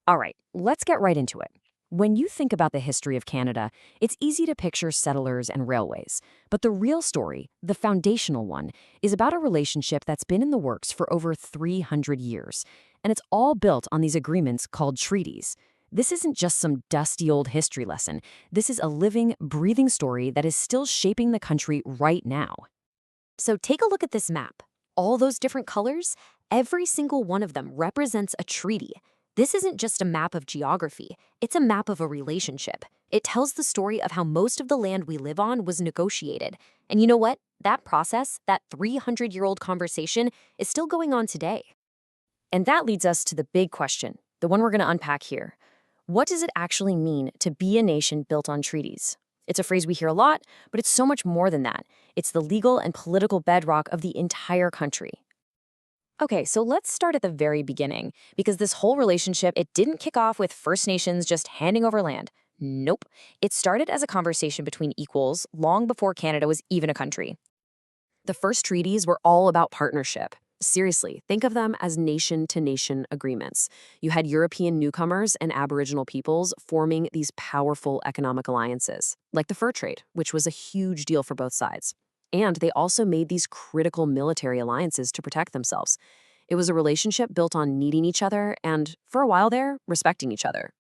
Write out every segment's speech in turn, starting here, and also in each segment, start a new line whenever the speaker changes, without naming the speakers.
All right, let's get right into it. When you think about the history of Canada, it's easy to picture settlers and railways. But the real story, the foundational one, is about a relationship that's been in the works for over 300 years. And it's all built on these agreements called treaties. This isn't just some dusty old history lesson. This is a living, breathing story that is still shaping the country right now.
So take a look at this map. All those different colors, every single one of them represents a treaty. This isn't just a map of geography, it's a map of a relationship. It tells the story of how most of the land we live on was negotiated. And you know what? That process, that 300-year-old conversation, is still going on today.
And that leads us to the big question, the one we're going to unpack here. What does it actually mean to be a nation built on treaties? It's a phrase we hear a lot, but it's so much more than that. It's the legal and political bedrock of the entire country. Okay, so let's start at the very beginning, because this whole relationship, it didn't kick off with First Nations just handing over land. Nope. It started as a conversation between equals long before Canada was even a country. The first treaties were all about partnership. Seriously, think of them as nation-to-nation agreements. You had European newcomers and Aboriginal peoples forming these powerful economic alliances, like the fur trade, which was a huge deal for both sides. And they also made these critical military alliances to protect themselves. It was a relationship built on needing each other and, for a while there, respecting each other.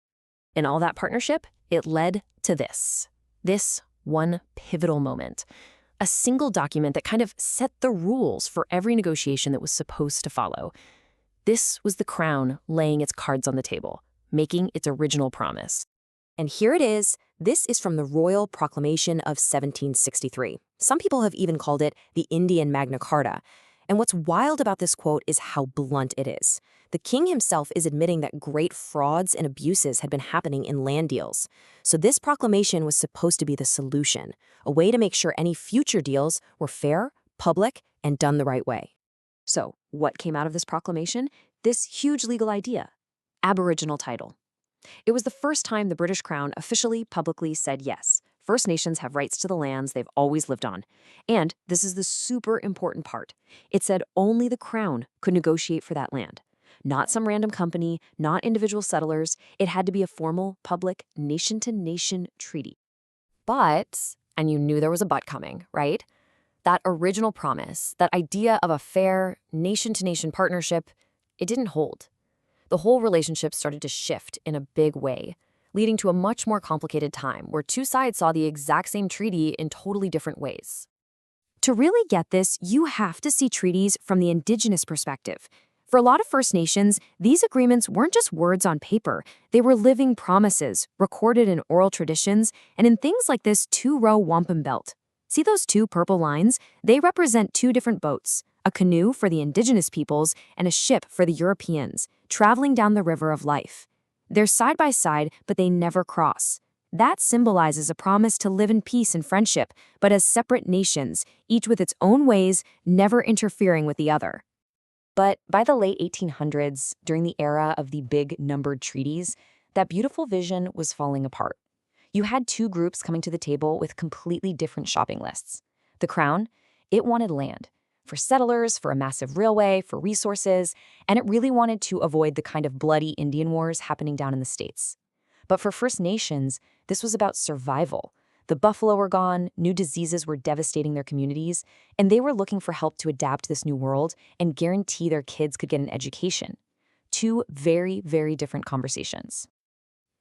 In all that partnership, it led to this one pivotal moment. A single document that kind of set the rules for every negotiation that was supposed to follow. This was the Crown laying its cards on the table, making its original promise. And here it is. This is from the Royal Proclamation of 1763. Some people have even called it the Indian Magna Carta. And what's wild about this quote is how blunt it is. The king himself is admitting that great frauds and abuses had been happening in land deals. So this proclamation was supposed to be the solution, a way to make sure any future deals were fair, public, and done the right way. So what came out of this proclamation? This huge legal idea: Aboriginal title. It was the first time the British Crown officially, publicly said yes. First Nations have rights to the lands they've always lived on. And this is the super important part. It said only the Crown could negotiate for that land. Not some random company, not individual settlers. It had to be a formal, public, nation-to-nation treaty. But, and you knew there was a but coming, right? That original promise, that idea of a fair, nation-to-nation partnership, it didn't hold. The whole relationship started to shift in a big way, leading to a much more complicated time where two sides saw the exact same treaty in totally different ways. To really get this, you have to see treaties from the Indigenous perspective. For a lot of First Nations, these agreements weren't just words on paper. They were living promises, recorded in oral traditions, and in things like this two-row wampum belt. See those two purple lines? They represent two different boats, a canoe for the Indigenous peoples and a ship for the Europeans, traveling down the river of life. They're side by side, but they never cross. That symbolizes a promise to live in peace and friendship, but as separate nations, each with its own ways, never interfering with the other. But by the late 1800s, during the era of the big numbered treaties, that beautiful vision was falling apart. You had two groups coming to the table with completely different shopping lists. The Crown, it wanted land. For settlers, for a massive railway, for resources, and it really wanted to avoid the kind of bloody Indian wars happening down in the States. But for First Nations, this was about survival. The buffalo were gone, new diseases were devastating their communities, and they were looking for help to adapt to this new world and guarantee their kids could get an education. Two very, very different conversations.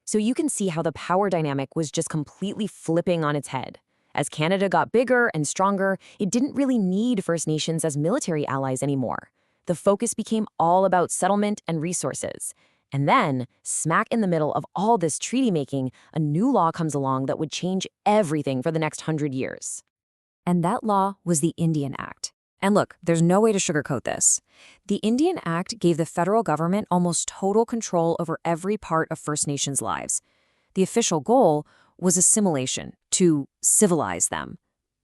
So you can see how the power dynamic was just completely flipping on its head. As Canada got bigger and stronger, it didn't really need First Nations as military allies anymore. The focus became all about settlement and resources. And then, smack in the middle of all this treaty making, a new law comes along that would change everything for the next 100 years. And that law was the Indian Act. And look, there's no way to sugarcoat this. The Indian Act gave the federal government almost total control over every part of First Nations' lives. The official goal was assimilation, to civilize them.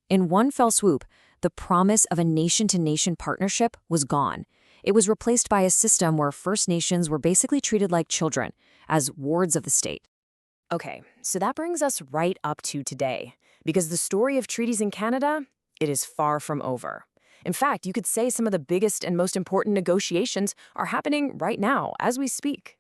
In one fell swoop, the promise of a nation-to-nation partnership was gone. It was replaced by a system where First Nations were basically treated like children, as wards of the state. Okay, so that brings us right up to today, because the story of treaties in Canada, it is far from over. In fact, you could say some of the biggest and most important negotiations are happening right now as we speak.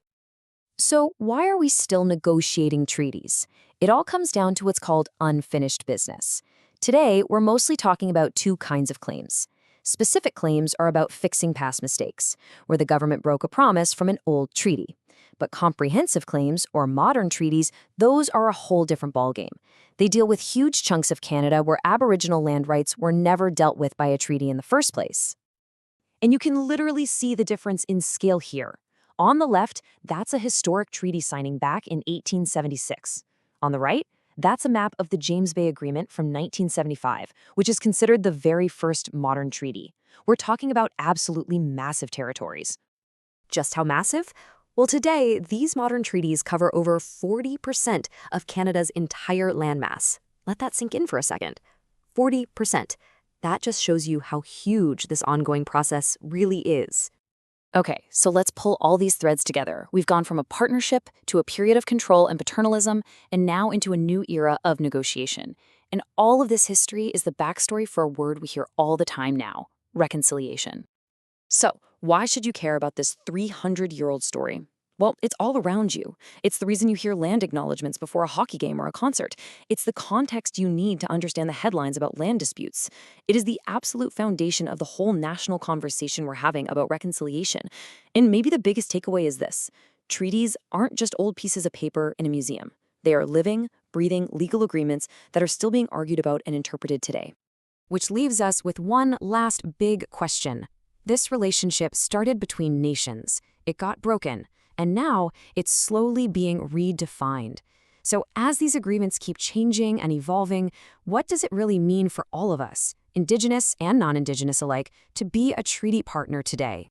So, why are we still negotiating treaties? It all comes down to what's called unfinished business. Today, we're mostly talking about two kinds of claims. Specific claims are about fixing past mistakes, where the government broke a promise from an old treaty. But comprehensive claims, or modern treaties, those are a whole different ballgame. They deal with huge chunks of Canada where Aboriginal land rights were never dealt with by a treaty in the first place. And you can literally see the difference in scale here. On the left, that's a historic treaty signing back in 1876. On the right, that's a map of the James Bay Agreement from 1975, which is considered the very first modern treaty. We're talking about absolutely massive territories.
Just how massive? Well, today, these modern treaties cover over 40% of Canada's entire landmass. Let that sink in for a second. 40%. That just shows you how huge this ongoing process really is.
Okay, so let's pull all these threads together. We've gone from a partnership to a period of control and paternalism, and now into a new era of negotiation. And all of this history is the backstory for a word we hear all the time now: reconciliation. So, why should you care about this 300-year-old story? Well, it's all around you. It's the reason you hear land acknowledgements before a hockey game or a concert. It's the context you need to understand the headlines about land disputes. It is the absolute foundation of the whole national conversation we're having about reconciliation. And maybe the biggest takeaway is this: treaties aren't just old pieces of paper in a museum. They are living, breathing legal agreements that are still being argued about and interpreted today.
Which leaves us with one last big question. This relationship started between nations. It got broken, and now it's slowly being redefined. So as these agreements keep changing and evolving, what does it really mean for all of us, Indigenous and non-Indigenous alike, to be a treaty partner today?